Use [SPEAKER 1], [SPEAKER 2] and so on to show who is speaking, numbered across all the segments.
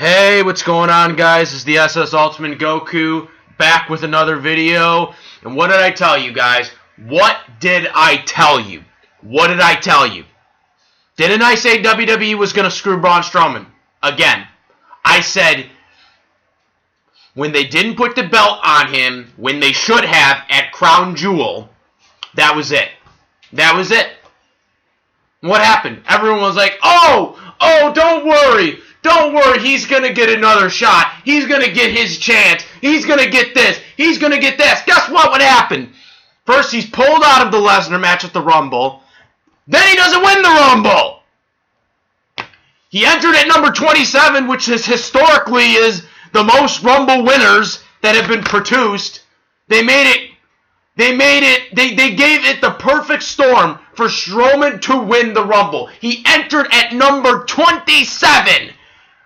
[SPEAKER 1] Hey, what's going on, guys? It's the SS Ultimate Goku back with another video. And what did I tell you, guys? What did I tell you? What did I tell you? Didn't I say WWE was going to screw Braun Strowman? Again, I said when they didn't put the belt on him, when they should have at Crown Jewel, that was it. That was it. What happened? Everyone was like, oh, don't worry. Don't worry, he's going to get another shot. He's going to get his chance. He's going to get this. He's going to get this. Guess what would happen? First, he's pulled out of the Lesnar match at the Rumble. Then he doesn't win the Rumble. He entered at number 27, which is historically is the most Rumble winners that have been produced. They gave it the perfect storm for Strowman to win the Rumble. He entered at number 27.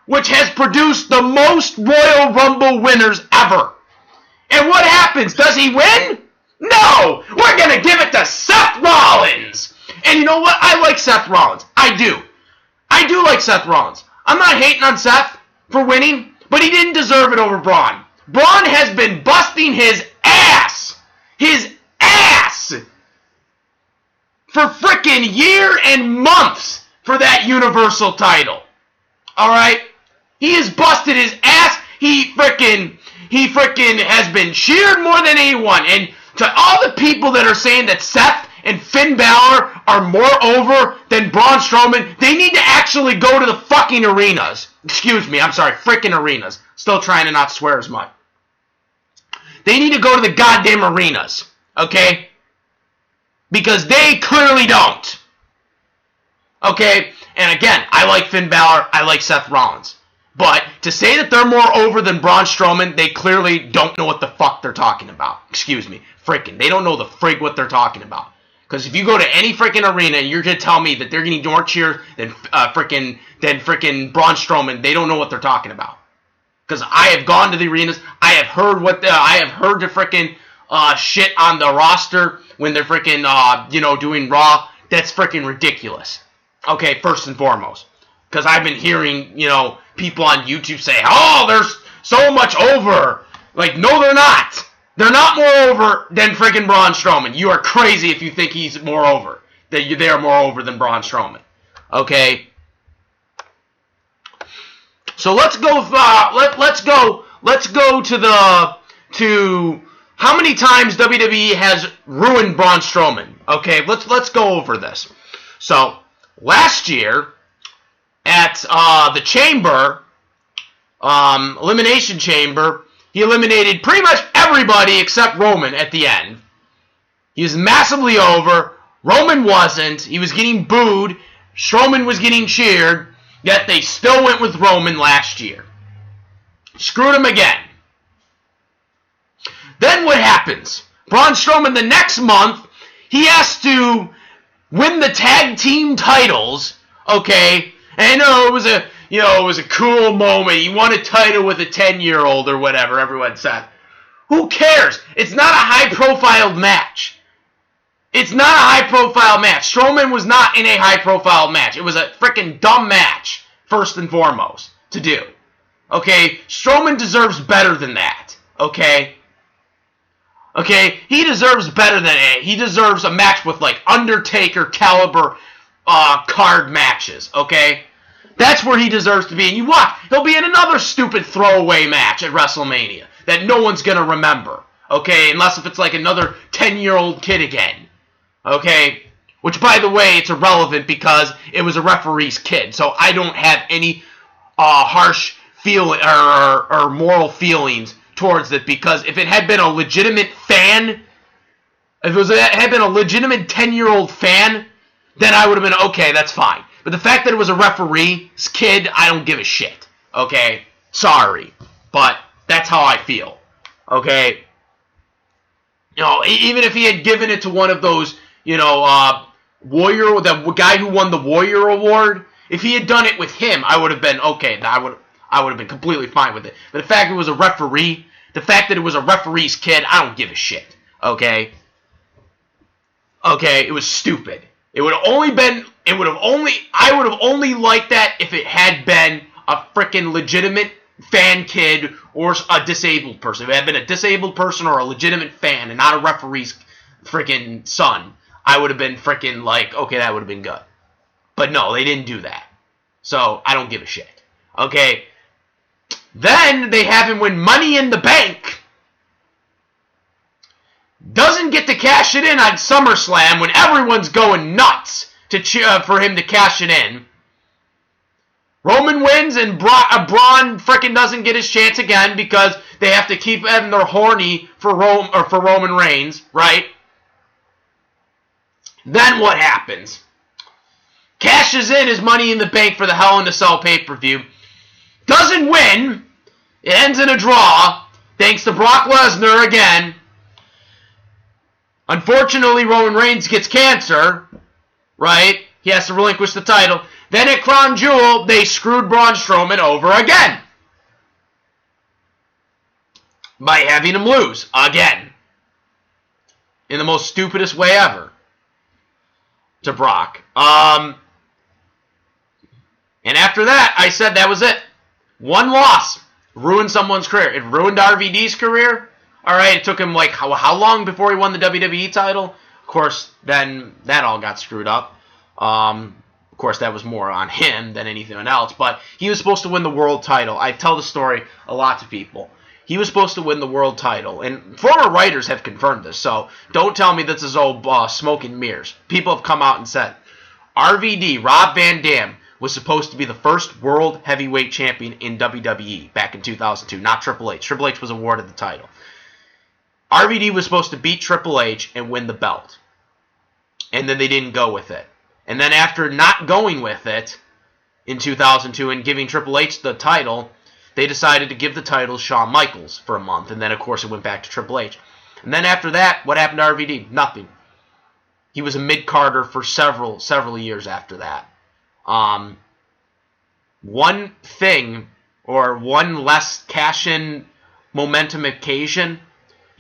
[SPEAKER 1] Which has produced the most Royal Rumble winners ever. And what happens? Does he win? No! We're going to give it to Seth Rollins! And you know what? I like Seth Rollins. I do. I do like Seth Rollins. I'm not hating on Seth for winning, but he didn't deserve it over Braun. Braun has been busting his ass! His ass! For frickin' year and months for that Universal title. Alright? He has busted his ass. He frickin' has been cheered more than anyone. And to all the people that are saying that Seth and Finn Balor are more over than Braun Strowman, they need to actually go to the fucking arenas. Excuse me, I'm sorry, frickin' arenas. Still trying to not swear as much. They need to go to the goddamn arenas, okay? Because they clearly don't. Okay? And again, I like Finn Balor, I like Seth Rollins. But to say that they're more over than Braun Strowman, they clearly don't know what the fuck they're talking about. Excuse me. Frickin'. They don't know the frig what they're talking about. Because if you go to any frickin' arena and you're going to tell me that they're getting more cheers than frickin' Braun Strowman, they don't know what they're talking about. Because I have gone to the arenas. I have heard the frickin' shit on the roster when they're frickin' doing Raw. That's frickin' ridiculous. Okay, first and foremost. Because I've been hearing, people on YouTube say, oh, there's so much over. Like, no, they're not. They're not more over than freaking Braun Strowman. You are crazy if you think he's more over. That they are more over than Braun Strowman. Okay? So let's go to how many times WWE has ruined Braun Strowman. Okay, let's go over this. So, last year, at the Chamber, Elimination Chamber, he eliminated pretty much everybody except Roman at the end. He was massively over. Roman wasn't. He was getting booed. Strowman was getting cheered. Yet they still went with Roman last year. Screwed him again. Then what happens? Braun Strowman the next month, he has to win the tag team titles, okay? And I know it was a cool moment. He won a title with a 10-year-old or whatever, everyone said. Who cares? It's not a high-profile match. It's not a high-profile match. Strowman was not in a high-profile match. It was a freaking dumb match, first and foremost, to do. Okay? Strowman deserves better than that. Okay? Okay? He deserves better than that. He deserves a match with, like, Undertaker caliber card matches. Okay? That's where he deserves to be. And you watch, he'll be in another stupid throwaway match at WrestleMania that no one's going to remember. Okay? Unless if it's like another 10-year-old kid again. Okay? Which, by the way, it's irrelevant because it was a referee's kid. So I don't have any harsh feeling or moral feelings towards it. Because if it had been a legitimate fan, if it had been a legitimate 10-year-old fan, then I would have been, okay, that's fine. But the fact that it was a referee's kid, I don't give a shit. Okay? Sorry. But that's how I feel. Okay? Even if he had given it to one of those, Warrior, the guy who won the Warrior Award, if he had done it with him, I would have been, okay, I would have been completely fine with it. But the fact it was a referee, the fact that it was a referee's kid, I don't give a shit. Okay? Okay, it was stupid. I would have only liked that if it had been a freaking legitimate fan kid or a disabled person. If it had been a disabled person or a legitimate fan and not a referee's freaking son, I would have been freaking like, okay, that would have been good. But no, they didn't do that. So I don't give a shit. Okay. Then they have him win Money in the Bank. Doesn't get to cash it in on SummerSlam when everyone's going nuts to for him to cash it in. Roman wins and Braun frickin' doesn't get his chance again because they have to keep having their horny for Roman Reigns, right? Then what happens? Cashes in his Money in the Bank for the Hell in a Cell pay-per-view. Doesn't win. It ends in a draw. Thanks to Brock Lesnar again. Unfortunately, Roman Reigns gets cancer, right? He has to relinquish the title. Then at Crown Jewel, they screwed Braun Strowman over again by having him lose again in the most stupidest way ever to Brock. And after that, I said that was it. One loss ruined someone's career. It ruined RVD's career. All right, it took him like how long before he won the WWE title? Of course, then that all got screwed up. Of course, that was more on him than anything else. But he was supposed to win the world title. I tell the story a lot to people. He was supposed to win the world title. And former writers have confirmed this. So don't tell me this is all smoke and mirrors. People have come out and said, RVD, Rob Van Dam, was supposed to be the first world heavyweight champion in WWE back in 2002. Not Triple H. Triple H was awarded the title. RVD was supposed to beat Triple H and win the belt. And then they didn't go with it. And then after not going with it in 2002 and giving Triple H the title, they decided to give the title to Shawn Michaels for a month. And then, of course, it went back to Triple H. And then after that, what happened to RVD? Nothing. He was a mid-carder for several years after that. One thing, or one less cash-in momentum occasion,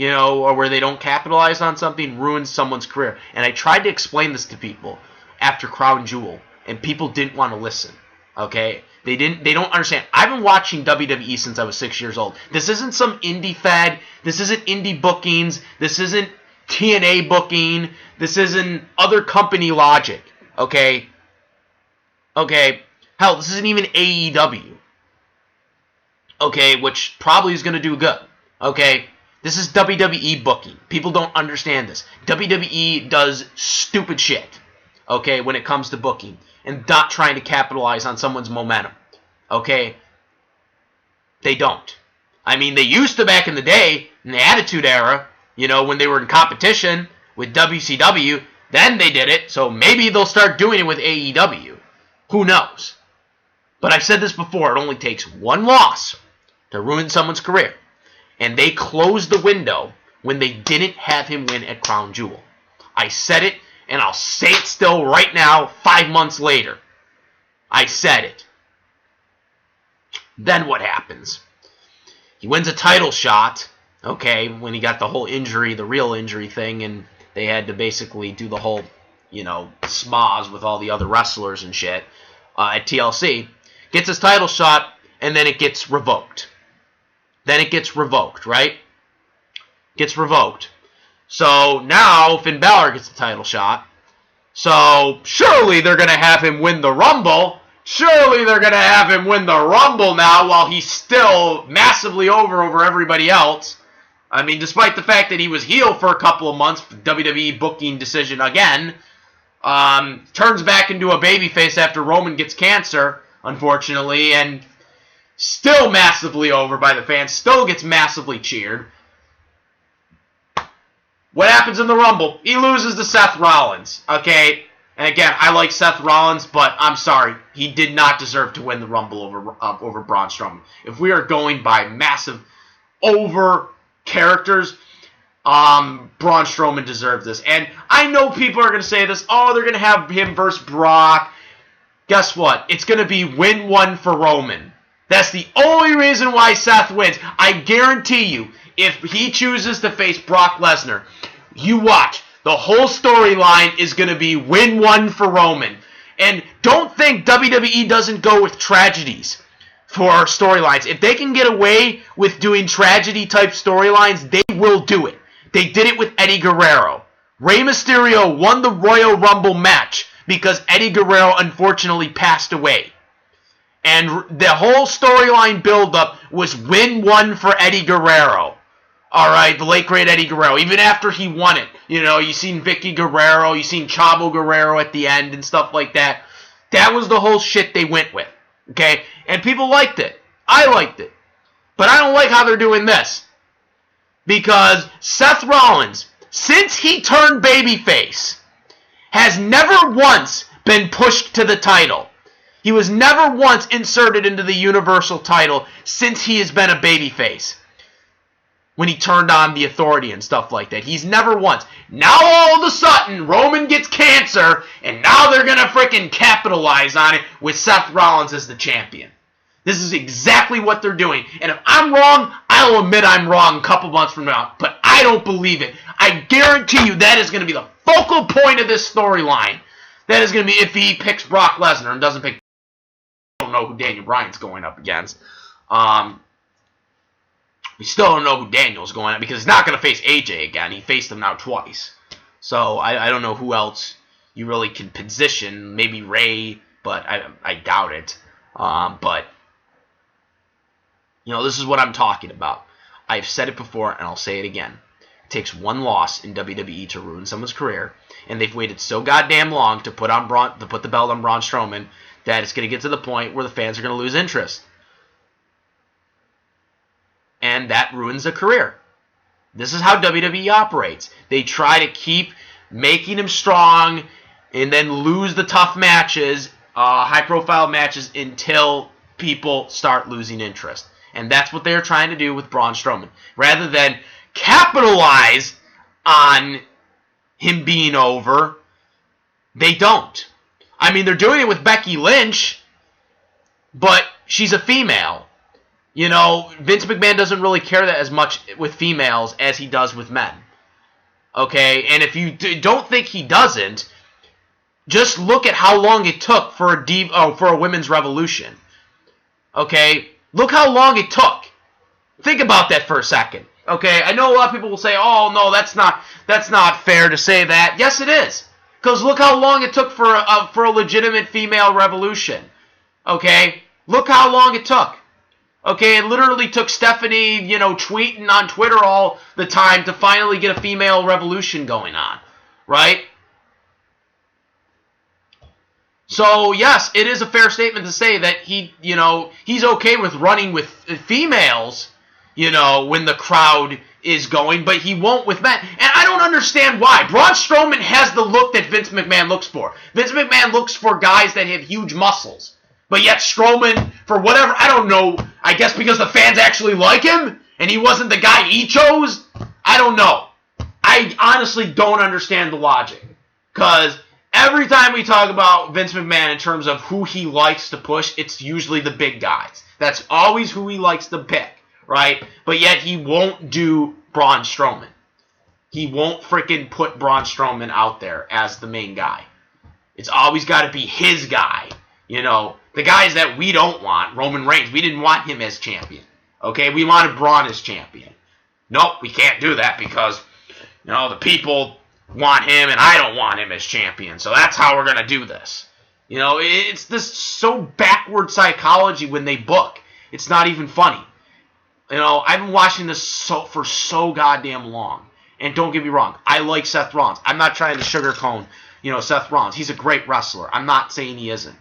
[SPEAKER 1] or where they don't capitalize on something, ruins someone's career. And I tried to explain this to people after Crown Jewel, and people didn't want to listen. Okay? They don't understand. I've been watching WWE since I was 6 years old. This isn't some indie fad. This isn't indie bookings. This isn't TNA booking. This isn't other company logic. Okay? Okay? Hell, this isn't even AEW. Okay? Which probably is going to do good. Okay? This is WWE booking. People don't understand this. WWE does stupid shit, okay, when it comes to booking and not trying to capitalize on someone's momentum, okay? They don't. I mean, they used to back in the day, in the Attitude Era, when they were in competition with WCW, then they did it, so maybe they'll start doing it with AEW. Who knows? But I've said this before, it only takes one loss to ruin someone's career. And they closed the window when they didn't have him win at Crown Jewel. I said it, and I'll say it still right now, 5 months later. I said it. Then what happens? He wins a title shot, okay, when he got the whole injury, the real injury thing, and they had to basically do the whole, schmoz with all the other wrestlers and shit at TLC. Gets his title shot, and then it gets revoked. Then it gets revoked, right? Gets revoked. So now Finn Balor gets the title shot. So surely they're going to have him win the Rumble. Surely they're going to have him win the Rumble now while he's still massively over everybody else. I mean, despite the fact that he was heel for a couple of months, WWE booking decision again, turns back into a babyface after Roman gets cancer, unfortunately, and still massively over by the fans, still gets massively cheered. What happens in the Rumble? He loses to Seth Rollins, okay? And again, I like Seth Rollins, but I'm sorry. He did not deserve to win the Rumble over Braun Strowman. If we are going by massive over characters, Braun Strowman deserved this. And I know people are going to say this, they're going to have him versus Brock. Guess what? It's going to be win one for Roman. That's the only reason why Seth wins. I guarantee you, if he chooses to face Brock Lesnar, you watch. The whole storyline is going to be win one for Roman. And don't think WWE doesn't go with tragedies. for storylines. If they can get away with doing tragedy-type storylines, they will do it. They did it with Eddie Guerrero. Rey Mysterio won the Royal Rumble match because Eddie Guerrero unfortunately passed away. And the whole storyline build-up was win one for Eddie Guerrero. Alright, the late great Eddie Guerrero. Even after he won it, you seen Vicky Guerrero, you seen Chavo Guerrero at the end and stuff like that. That was the whole shit they went with. Okay? And people liked it. I liked it. But I don't like how they're doing this. Because Seth Rollins, since he turned babyface, has never once been pushed to the title. He was never once inserted into the Universal title since he has been a babyface. When he turned on the Authority and stuff like that. He's never once. Now all of a sudden, Roman gets cancer, and now they're going to freaking capitalize on it with Seth Rollins as the champion. This is exactly what they're doing. And if I'm wrong, I'll admit I'm wrong a couple months from now. But I don't believe it. I guarantee you that is going to be the focal point of this storyline. That is going to be if he picks Brock Lesnar and doesn't pick... I don't know who Daniel Bryan's going up against. We still don't know who Daniel's going up because he's not going to face AJ again. He faced him now twice. So I don't know who else you really can position. Maybe Ray, but I doubt it. But, this is what I'm talking about. I've said it before, and I'll say it again. It takes one loss in WWE to ruin someone's career, and they've waited so goddamn long to put the belt on Braun Strowman that it's going to get to the point where the fans are going to lose interest. And that ruins a career. This is how WWE operates. They try to keep making him strong and then lose the tough matches, high-profile matches, until people start losing interest. And that's what they're trying to do with Braun Strowman. Rather than capitalize on him being over, they don't. I mean, they're doing it with Becky Lynch, but she's a female. Vince McMahon doesn't really care that as much with females as he does with men. Okay? And if you don't think he doesn't, just look at how long it took for a women's revolution. Okay? Look how long it took. Think about that for a second. Okay? I know a lot of people will say, "Oh, no, that's not fair to say that." Yes, it is. Because look how long it took for a legitimate female revolution. Okay? Look how long it took. Okay, it literally took Stephanie, tweeting on Twitter all the time to finally get a female revolution going on, right? So, yes, it is a fair statement to say that he's okay with running with females, when the crowd is going, but he won't with men. And I don't understand why. Braun Strowman has the look that Vince McMahon looks for. Vince McMahon looks for guys that have huge muscles. But yet Strowman, for whatever, I don't know, I guess because the fans actually like him, and he wasn't the guy he chose? I don't know. I honestly don't understand the logic. Because every time we talk about Vince McMahon in terms of who he likes to push, it's usually the big guys. That's always who he likes to pick, right? But yet he won't do Braun Strowman. He won't freaking put Braun Strowman out there as the main guy. It's always got to be his guy. The guys that we don't want, Roman Reigns, we didn't want him as champion. Okay, we wanted Braun as champion. Nope, we can't do that because, the people want him and I don't want him as champion. So that's how we're going to do this. It's this so backward psychology when they book. It's not even funny. I've been watching this for so goddamn long. And don't get me wrong, I like Seth Rollins. I'm not trying to sugarcoat, Seth Rollins. He's a great wrestler. I'm not saying he isn't.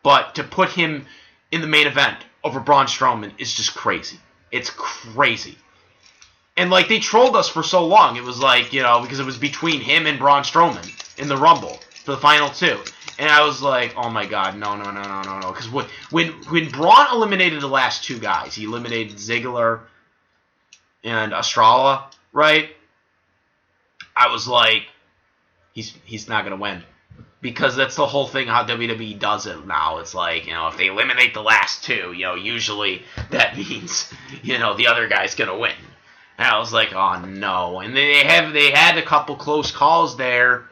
[SPEAKER 1] But to put him in the main event over Braun Strowman is just crazy. It's crazy. And, they trolled us for so long. It was because it was between him and Braun Strowman in the Rumble for the final two. And I was like, oh, my God, no. Because when Braun eliminated the last two guys, he eliminated Ziggler and Estrella, right? I was like, he's not going to win. Because that's the whole thing how WWE does it now. It's if they eliminate the last two, usually that means, the other guy's going to win. And I was like, oh, no. And they had a couple close calls there,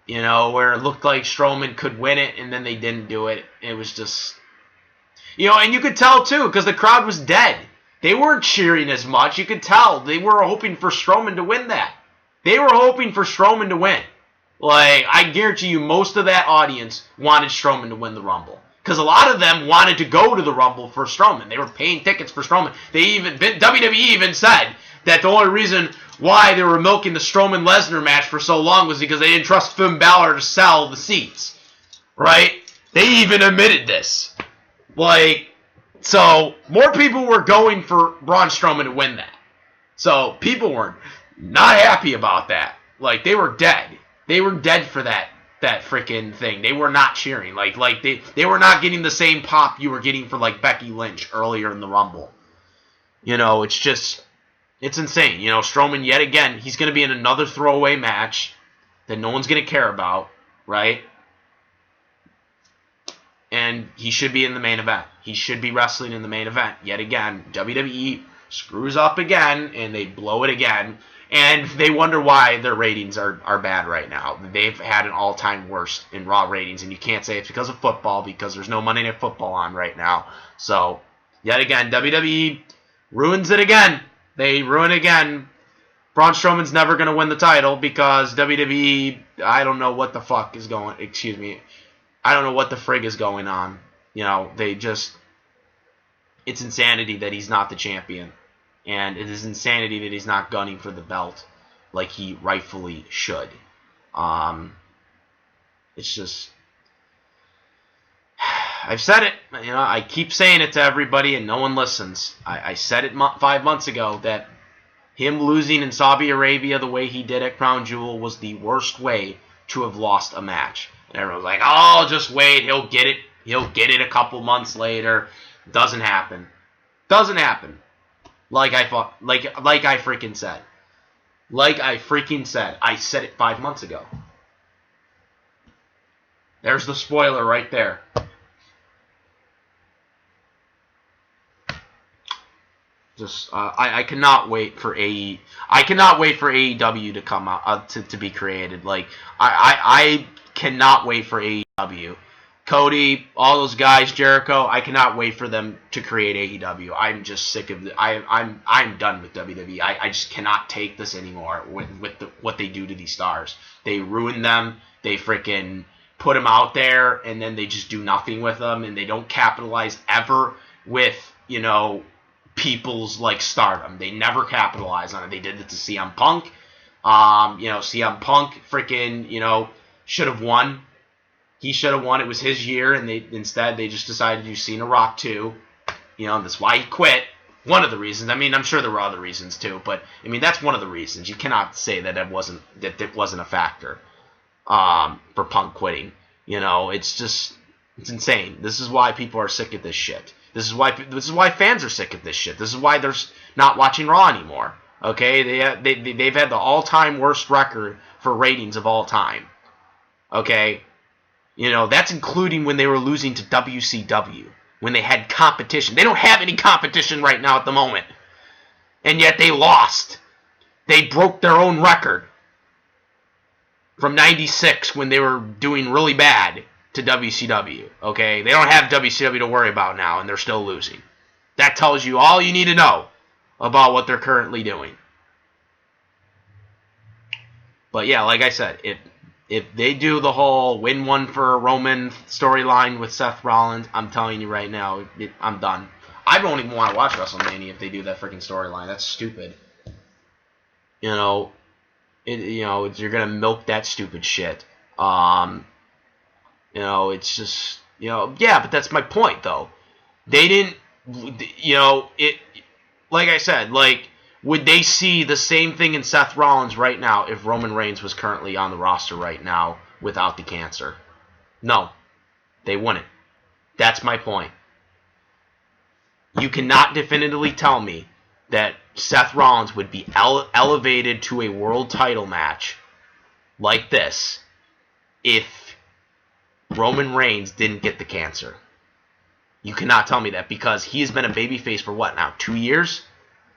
[SPEAKER 1] where it looked like Strowman could win it, and then they didn't do it. It was just... And you could tell, too, because the crowd was dead. They weren't cheering as much. You could tell. They were hoping for Strowman to win that. They were hoping for Strowman to win. Like, I guarantee you most of that audience wanted Strowman to win the Rumble. Because a lot of them wanted to go to the Rumble for Strowman. They were paying tickets for Strowman. WWE even said that the only reason why they were milking the Strowman-Lesnar match for so long was because they didn't trust Finn Balor to sell the seats. Right? They even admitted this. So more people were going for Braun Strowman to win that. So people were not happy about that. Like, they were dead. They were dead for that freaking thing. They were not cheering. They were not getting the same pop you were getting for, Becky Lynch earlier in the Rumble. It's insane. Strowman, yet again, he's going to be in another throwaway match that no one's going to care about, right? And he should be in the main event. He should be wrestling in the main event. Yet again, WWE screws up again, and they blow it again. And they wonder why their ratings are bad right now. They've had an all-time worst in Raw ratings, and you can't say it's because of football, because there's no Monday Night Football on right now. So, yet again, WWE ruins it again. They ruin it again. Braun Strowman's never going to win the title because WWE, I don't know what the fuck is going, I don't know what the frig is going on. It's insanity that he's not the champion. And it is insanity that he's not gunning for the belt like he rightfully should. It's just... I've said it. I keep saying it to everybody and no one listens. I said it 5 months ago that him losing in Saudi Arabia the way he did at Crown Jewel was the worst way to have lost a match. And everyone's like, oh, just wait. He'll get it. He'll get it a couple months later. Doesn't happen. Doesn't happen. Like I freaking said. I said it 5 months ago. There's the spoiler right there. I cannot wait for AEW to come out to be created. I cannot wait for AEW. Cody, all those guys, Jericho, I cannot wait for them to create AEW. I'm just sick of it. I'm done with WWE. I just cannot take this anymore with what they do to these stars. They ruin them. They freaking put them out there, and then they just do nothing with them, and they don't capitalize ever with, people's stardom. They never capitalize on it. They did it to CM Punk. CM Punk freaking, should have won. He should have won. It was his year, and instead they just decided to do Cena Rock 2. That's why he quit. One of the reasons. I'm sure there were other reasons too, but that's one of the reasons. You cannot say that it wasn't a factor for Punk quitting. It's insane. This is why people are sick of this shit. This is why fans are sick of this shit. This is why they're not watching Raw anymore. Okay, they've had the all-time worst record for ratings of all time. Okay. That's including when they were losing to WCW, when they had competition. They don't have any competition right now at the moment. And yet they lost. They broke their own record from 96 when they were doing really bad to WCW. Okay? They don't have WCW to worry about now, and they're still losing. That tells you all you need to know about what they're currently doing. But yeah, like I said, if they do the whole win one for Roman storyline with Seth Rollins, I'm telling you right now, I'm done. I don't even want to watch WrestleMania if they do that freaking storyline. That's stupid. You're gonna milk that stupid shit. It's just, yeah, but that's my point though. They didn't, like I said, would they see the same thing in Seth Rollins right now if Roman Reigns was currently on the roster right now without the cancer? No, they wouldn't. That's my point. You cannot definitively tell me that Seth Rollins would be elevated to a world title match like this if Roman Reigns didn't get the cancer. You cannot tell me that because he's been a babyface for what now? 2 years?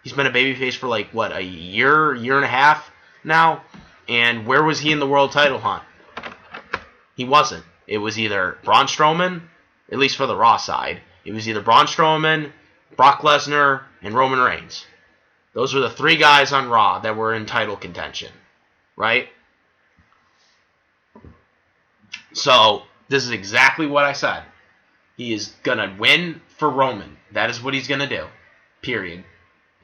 [SPEAKER 1] He's been a babyface for a year and a half now. And where was he in the world title hunt? He wasn't. It was either Braun Strowman, at least for the Raw side. It was either Braun Strowman, Brock Lesnar, and Roman Reigns. Those were the 3 guys on Raw that were in title contention, right? So, this is exactly what I said. He is going to win for Roman. That is what he's going to do, period.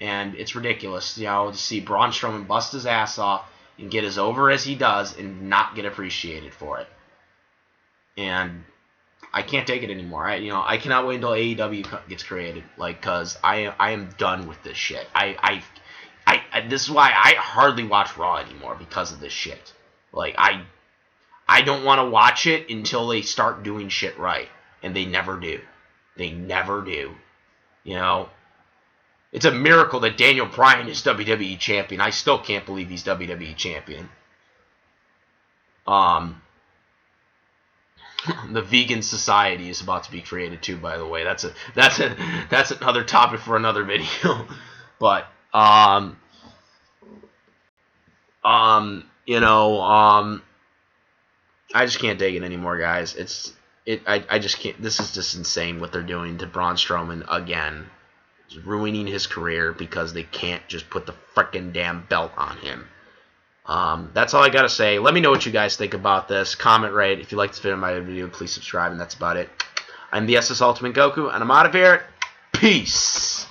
[SPEAKER 1] And it's ridiculous, to see Braun Strowman bust his ass off and get as over as he does and not get appreciated for it. And I can't take it anymore. I cannot wait until AEW gets created, because I am done with this shit. This is why I hardly watch Raw anymore, because of this shit. I don't want to watch it until they start doing shit right, and they never do. They never do. It's a miracle that Daniel Bryan is WWE champion. I still can't believe he's WWE champion. The vegan society is about to be created too, by the way. That's another topic for another video. But I just can't take it anymore, guys. I just can't. This is just insane what they're doing to Braun Strowman again. It's ruining his career because they can't just put the frickin' damn belt on him. That's all I gotta say. Let me know what you guys think about this. Comment, rate. If you like this video, please subscribe, and that's about it. I'm the SS Ultimate Goku, and I'm out of here. Peace.